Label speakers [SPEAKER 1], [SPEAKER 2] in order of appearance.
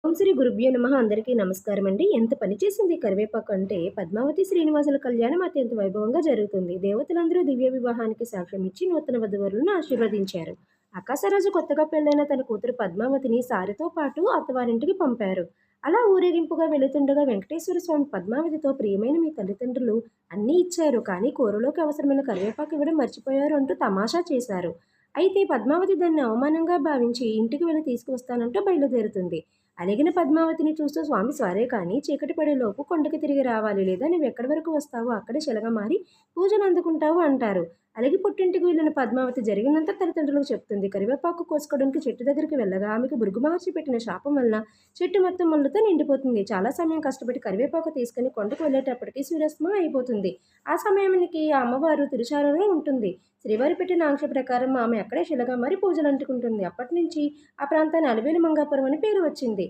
[SPEAKER 1] ఓం శ్రీ గురుభ్యో నమః. అందరికీ నమస్కారం అండి. ఎంత పని చేసింది కరివేపాకు అంటే పద్మావతి శ్రీనివాసుల కళ్యాణం అత్యంత వైభవంగా జరుగుతుంది. దేవతలందరూ దివ్య వివాహానికి సాక్ష్యం ఇచ్చి నూతన వధువరులను ఆశీర్వదించారు. ఆకాశరాజు కొత్తగా పెళ్లైన తన కూతురు పద్మావతిని సారెతో పాటు అత్తవారింటికి పంపారు. అలా ఊరేగింపుగా వెళుతుండగా వెంకటేశ్వర స్వామి పద్మావతితో ప్రియమైన మీ తల్లిదండ్రులు అన్నీ ఇచ్చారు, కానీ కూరలోకి అవసరమైన కరివేపాకు ఇవ్వడం మర్చిపోయారు అంటూ తమాషా చేశారు. అయితే పద్మావతి దాన్ని అవమానంగా భావించి ఇంటికి వెళ్ళి తీసుకువస్తానంటూ బయలుదేరుతుంది. అలిగిన పద్మావతిని చూస్తూ స్వామి సరే కానీ చీకటి పడేలోపు కొండకి తిరిగి రావాలి, లేదా నువ్వు ఎక్కడి వరకు వస్తావో అక్కడే శిలగా మారి పూజలు అందుకుంటావు అంటారు. అలిగి పుట్టింటికి వెళ్ళిన పద్మావతి జరిగినంత తల్లిదండ్రులకు చెప్తుంది. కరివేపాకు కోసుకోవడానికి చెట్టు దగ్గరికి వెళ్ళగా ఆమెకు భృగు మహర్షి పెట్టిన శాపం వల్ల చెట్టు మొత్తం ముళ్ళతో నిండిపోతుంది. చాలా సమయం కష్టపడి కరివేపాకు తీసుకుని కొండకు వెళ్ళేటప్పటికి సూర్యాస్తమయం అయిపోతుంది. ఆ సమయానికి ఆ అమ్మవారు తిరుచారులో ఉంటుంది. శ్రీవారి పెట్టిన ఆంక్ష ప్రకారం ఆమె అక్కడే శిలగా మారి పూజలు అంటుకుంటుంది. అప్పటి నుంచి ఆ ప్రాంతాన్ని అలివేలు మంగాపురం అని పేరు వచ్చింది.